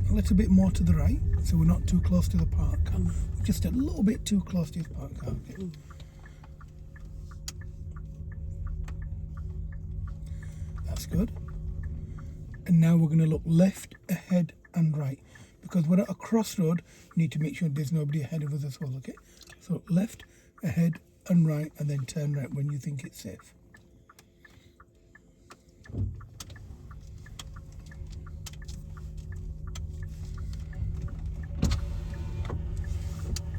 a little bit more to the right, so we're not too close to the parked car. Just a little bit too close to the parked car. Okay. That's good. And now we're going to look left, ahead and right. Because we're at a crossroad, we need to make sure there's nobody ahead of us as well, okay? So left, ahead and right, and then turn right when you think it's safe.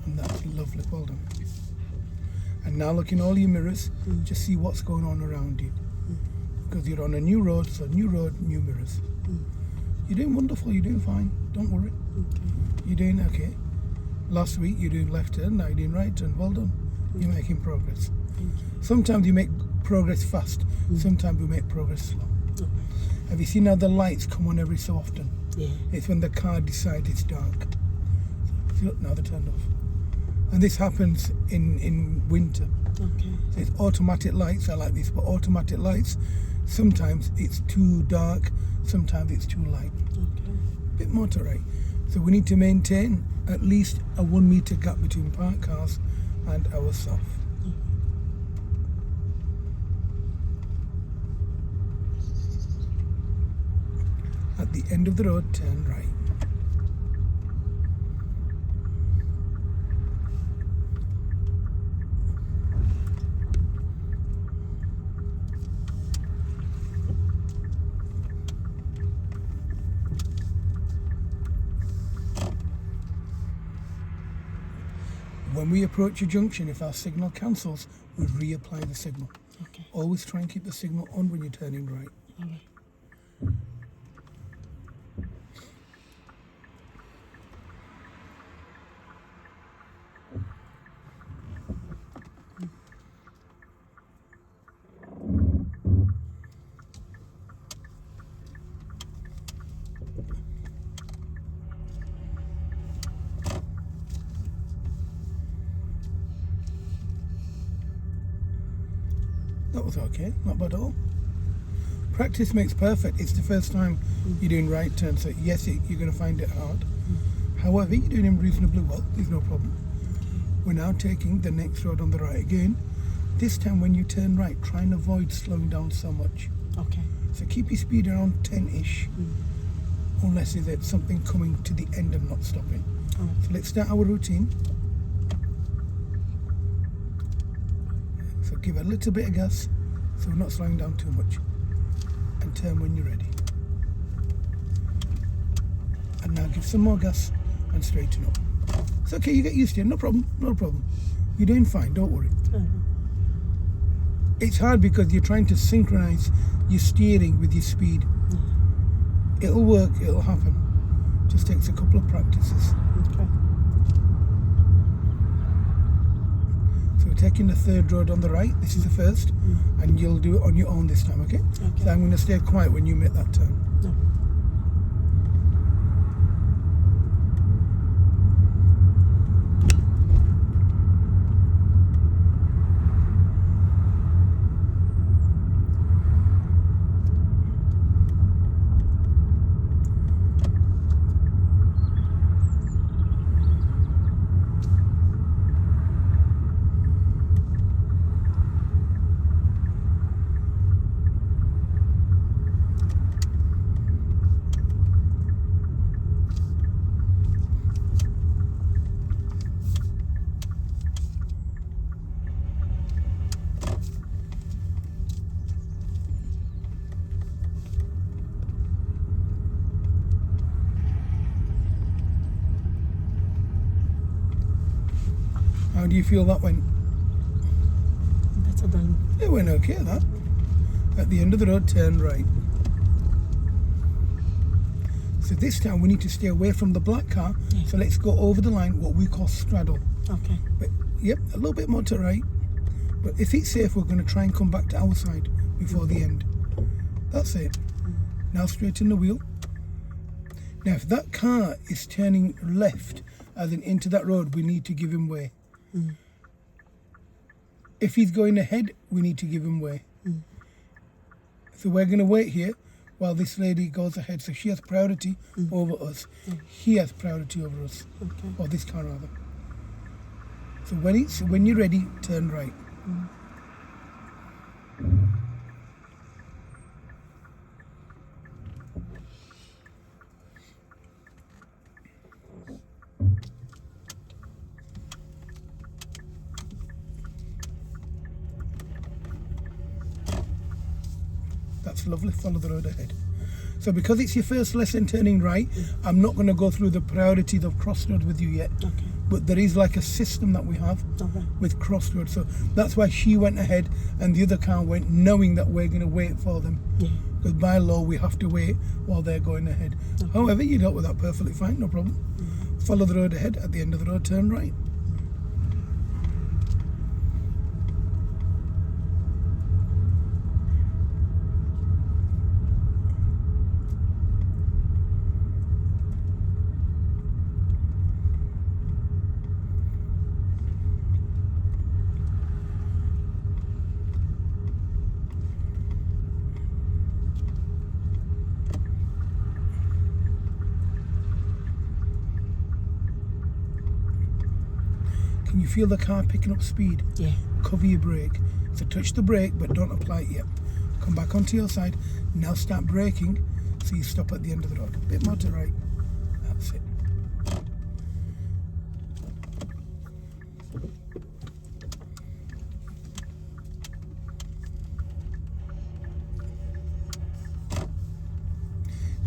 And that's lovely, well done. And now look in all your mirrors, just see what's going on around you. Because you're on a new road, so new road, new mirrors. You're doing wonderful, you're doing fine, don't worry. You're doing okay. Last week you're doing left turn, now you're doing right turn, well done. You're making progress. Sometimes you make progress fast, sometimes we make progress slow. Have you seen how the lights come on every so often? Yeah. It's when the car decides it's dark. See, look, now they're turned off. And this happens in winter. Okay. So it's automatic lights are like this, but automatic lights, sometimes it's too dark, sometimes it's too light. Okay. Bit more to right. So we need to maintain at least a 1 meter gap between parked cars and ourselves. At the end of the road, turn right. When we approach a junction, if our signal cancels, we reapply the signal. Okay. Always try and keep the signal on when you're turning right. All right. That was okay, not bad at all. Practice makes perfect. It's the first time you're doing right turn, so yes, you're going to find it hard. However, you're doing it reasonably well, there's no problem. We're now taking the next road on the right again. This time when you turn right, try and avoid slowing down so much. Okay. So keep your speed around 10-ish, unless there's something coming to the end and not stopping. So let's start our routine. So give a little bit of gas, so we're not slowing down too much. And turn when you're ready. And now give some more gas and straighten up. It's okay, you get used to it, no problem, no problem. You're doing fine, don't worry. It's hard because you're trying to synchronize your steering with your speed. It'll work, it'll happen. Just takes a couple of practices. Okay. So we're taking the third road on the right, this is the first, and you'll do it on your own this time, okay? So I'm going to stay quiet when you make that turn. How do you feel that went? Better than. It went okay, that. At the end of the road, turn right. So this time we need to stay away from the black car. So let's go over the line, what we call straddle. Okay. But yep, a little bit more to right. But if it's safe, we're going to try and come back to our side before the end. That's it. Now straighten the wheel. Now if that car is turning left, as in into that road, we need to give him way. If he's going ahead, we need to give him way. So we're going to wait here. while this lady goes ahead. So she has priority over us. He has priority over us, or this car rather. So when you're ready, turn right. That's lovely, follow the road ahead. So because it's your first lesson turning right, I'm not going to go through the priorities of crossroads with you yet. But there is like a system that we have with crossroads. So that's why she went ahead and the other car went, knowing that we're going to wait for them. Because by law, we have to wait while they're going ahead. However, you dealt with that perfectly fine, no problem. Follow the road ahead, at the end of the road, turn right. Can you feel the car picking up speed? Yeah. Cover your brake. So touch the brake, but don't apply it yet. Come back onto your side. Now start braking, so you stop at the end of the road. A bit more to right. That's it.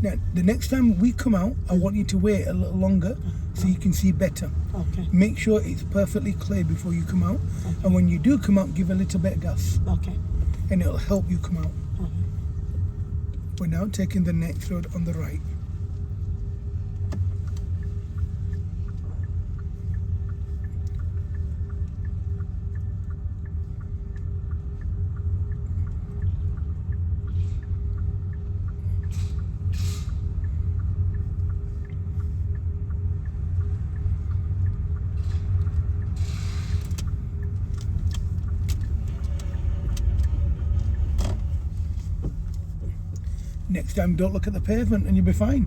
Now, the next time we come out, I want you to wait a little longer so you can see better. Make sure it's perfectly clear before you come out. And when you do come out, give a little bit of gas. And it'll help you come out. We're now taking the next road on the right. Next time, don't look at the pavement and you'll be fine.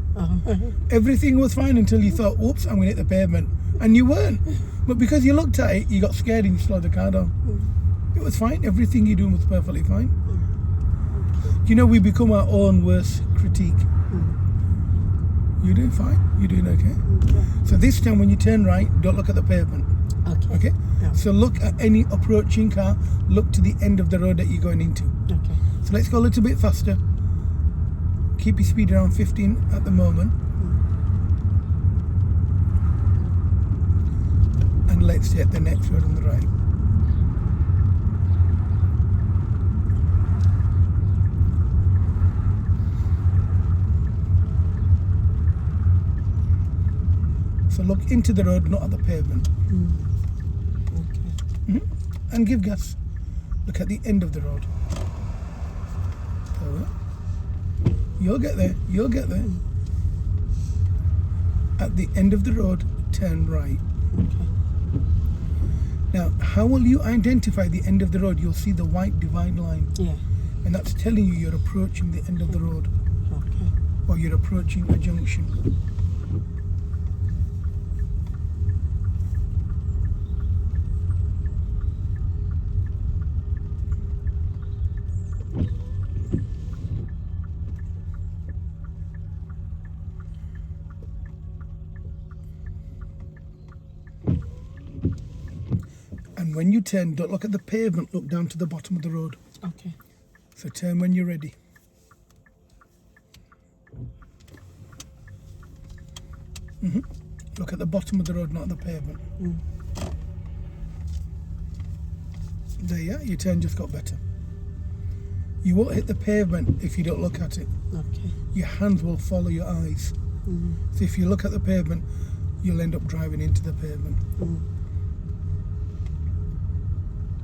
Everything was fine until you thought, oops, I'm going to hit the pavement. And you weren't. But because you looked at it, you got scared and you slowed the car down. It was fine. Everything you're doing was perfectly fine. You know, we become our own worst critique. You're doing fine. You're doing okay. So this time when you turn right, don't look at the pavement. Okay? So look at any approaching car. Look to the end of the road that you're going into. So let's go a little bit faster. Keep your speed around 15 at the moment. And let's hit the next road on the right. So look into the road, not at the pavement. And give gas. Look at the end of the road. You'll get there, you'll get there. At the end of the road, turn right. Now, how will you identify the end of the road? You'll see the white divide line. And that's telling you you're approaching the end of the road. Or you're approaching a junction. And when you turn, don't look at the pavement, look down to the bottom of the road. So turn when you're ready. Look at the bottom of the road, not the pavement. There you are, your turn just got better. You won't hit the pavement if you don't look at it. Your hands will follow your eyes. So if you look at the pavement, you'll end up driving into the pavement.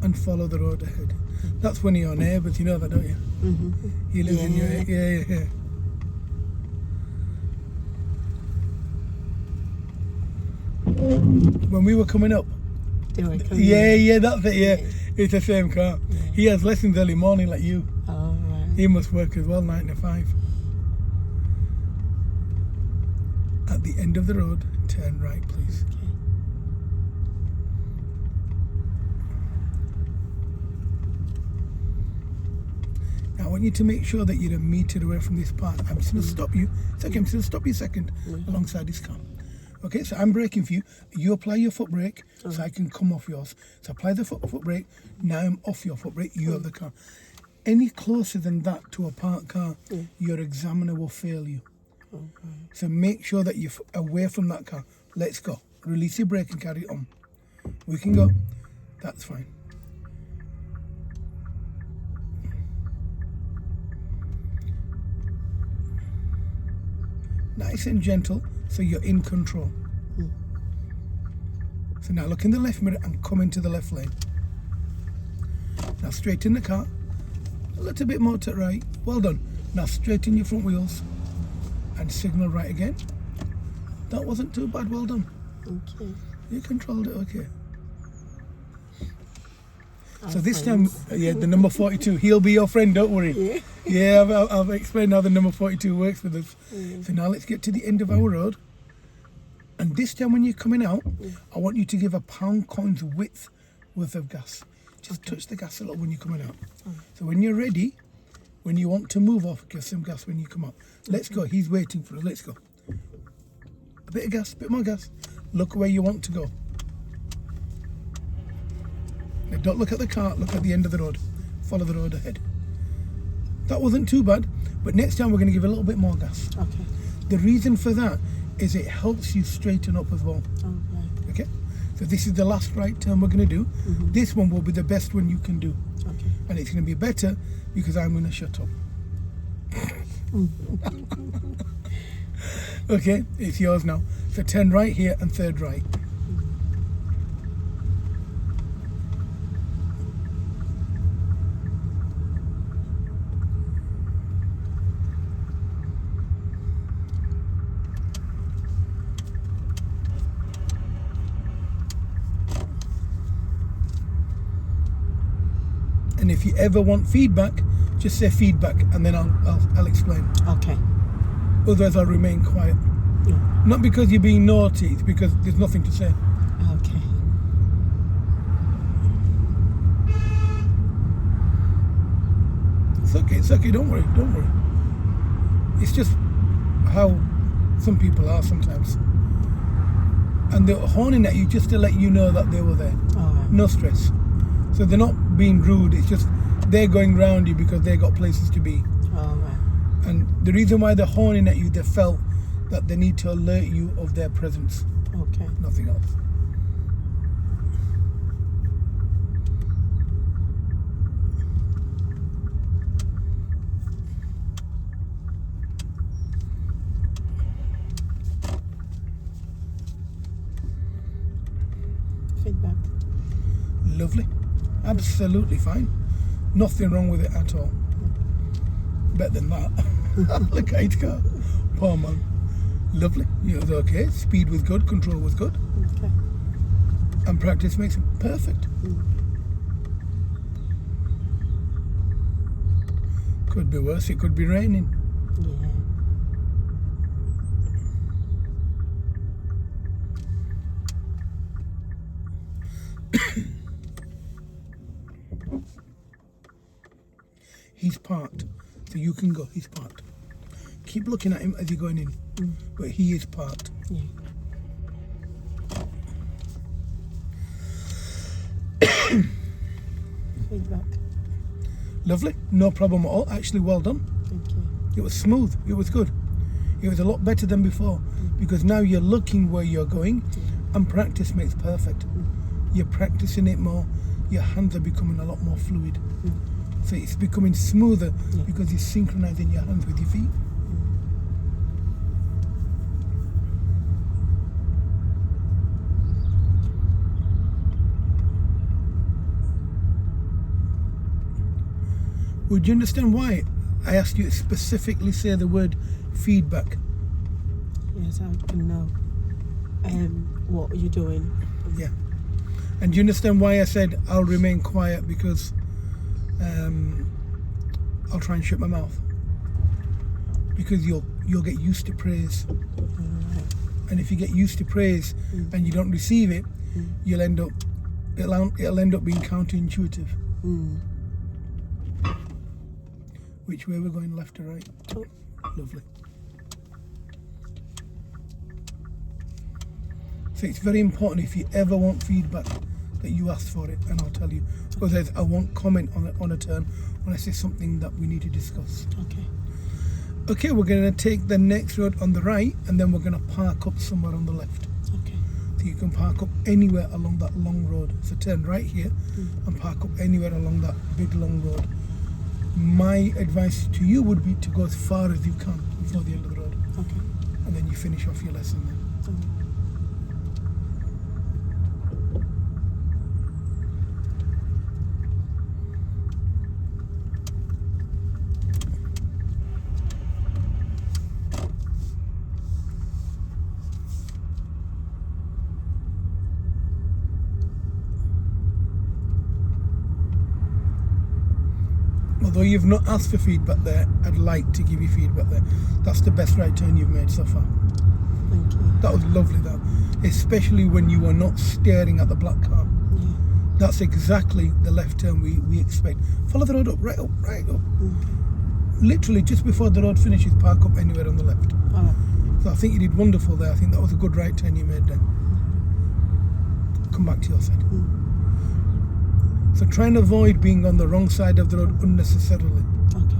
And follow the road ahead. That's one of your neighbours, you know that, don't you? You live in your... Yeah. When we were coming up... They were coming Yeah, that's it, yeah. It's the same car. He has lessons early morning like you. He must work as well, 9 to 5. At the end of the road, turn right, please. Okay. Now I want you to make sure that you're a meter away from this part. I'm just going to stop you. It's okay, I'm just going to stop you a second alongside this car. Okay, so I'm braking for you. You apply your foot brake so I can come off yours. So apply the foot brake. Now I'm off your foot brake. You have the car. Any closer than that to a parked car, your examiner will fail you. Okay. So make sure that you're away from that car. Let's go. Release your brake and carry it on. We can go. That's fine. Nice and gentle, so you're in control. So now look in the left mirror and come into the left lane. Now straighten the car. A little bit more to right. Well done. Now straighten your front wheels and signal right again. That wasn't too bad. Well done. Okay. You controlled it okay. So this time, the number 42, he'll be your friend, don't worry. Yeah, I've explained how the number 42 works with us. So now let's get to the end of our road. And this time when you're coming out, I want you to give a pound coin's width worth of gas. Just touch the gas a little when you're coming out. So when you're ready, when you want to move off, give some gas when you come out. Let's go, he's waiting for us, let's go. A bit of gas, a bit more gas. Look where you want to go. Now don't look at the car, look at the end of the road. Follow the road ahead. That wasn't too bad, but next time we're going to give a little bit more gas. Okay. The reason for that is it helps you straighten up as well. Okay. Okay? So this is the last right turn we're going to do. This one will be the best one you can do. Okay. And it's going to be better because I'm going to shut up. Okay, it's yours now. So turn right here and third right. And if you ever want feedback, just say feedback and then I'll explain. Okay. Otherwise I'll remain quiet. Not because you're being naughty, it's because there's nothing to say. Okay. It's okay, don't worry. It's just how some people are sometimes. And they're horning at you just to let you know that they were there. Alright. No stress. So they're not being rude, it's just they're going round you because they got places to be. Alright. And the reason why they're horning at you, they felt that they need to alert you of their presence. Okay. Nothing else. Feedback. Lovely. Absolutely fine. Nothing wrong with it at all. Better than that. Look at it go. Poor man. Lovely. It was okay. Speed was good. Control was good. Okay. And practice makes it perfect. Could be worse. It could be raining. Yeah. He's parked, so you can go. He's parked. Keep looking at him as you're going in, but he is parked. Yeah. Feedback. Lovely, no problem at all. Actually, well done. Thank you. It was smooth. It was good. It was a lot better than before because now you're looking where you're going, and practice makes perfect. You're practicing it more. Your hands are becoming a lot more fluid. So it's becoming smoother because you're synchronizing your hands with your feet. Would you understand why I asked you to specifically say the word feedback? Yes, I can know what you're doing. Yeah. And do you understand why I said I'll remain quiet? Because I'll try and shut my mouth. Because you'll get used to praise. Alright. And if you get used to praise and you don't receive it, you'll end up, it'll end up being counterintuitive. Which way we're going, left or right? Oh. Lovely. So it's very important, if you ever want feedback, that you ask for it, and I'll tell you. Otherwise, I won't comment on a turn unless it's something that we need to discuss. Okay. Okay, we're going to take the next road on the right, and then we're going to park up somewhere on the left. Okay. So you can park up anywhere along that long road. So turn right here and park up anywhere along that big long road. My advice to you would be to go as far as you can before the end of the road. Okay. And then you finish off your lesson then. Although you've not asked for feedback there, I'd like to give you feedback there. That's the best right turn you've made so far. Thank you. That was lovely, that. Especially when you were not staring at the black car. Yeah. That's exactly the left turn we expect. Follow the road up, right up, right up. Literally just before the road finishes, park up anywhere on the left. All right. So I think you did wonderful there. I think that was a good right turn you made then. Come back to your side. So try and avoid being on the wrong side of the road unnecessarily. Okay.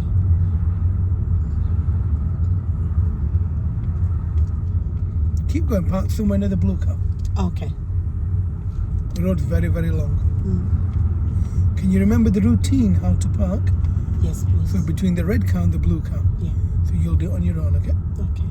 Keep going, park somewhere near the blue car. Okay. The road's very, very long. Can you remember the routine, how to park? Yes, please. So between the red car and the blue car. Yeah. So you'll do it on your own, okay? Okay.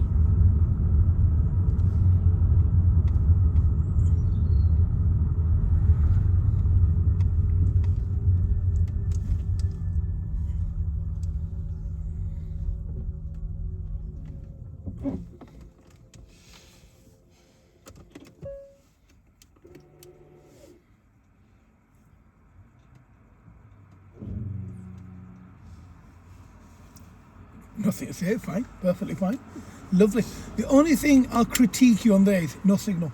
Nothing to say, fine, perfectly fine. Lovely. The only thing I'll critique you on there is no signal.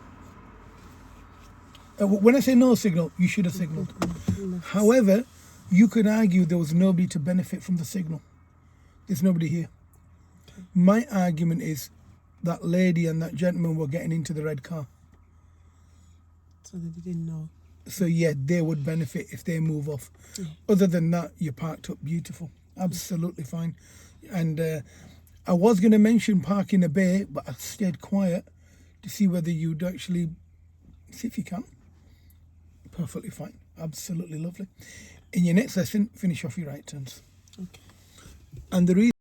When I say no signal, you should have signalled. However, you could argue there was nobody to benefit from the signal. There's nobody here. My argument is that lady and that gentleman were getting into the red car. So they didn't know. So yeah, they would benefit if they move off. Yeah. Other than that, you parked up beautiful. Absolutely fine. And I was going to mention park in a bay, but I stayed quiet to see whether you'd actually see if you can. Perfectly fine. Absolutely lovely. In your next lesson, finish off your right turns. Okay. And the reason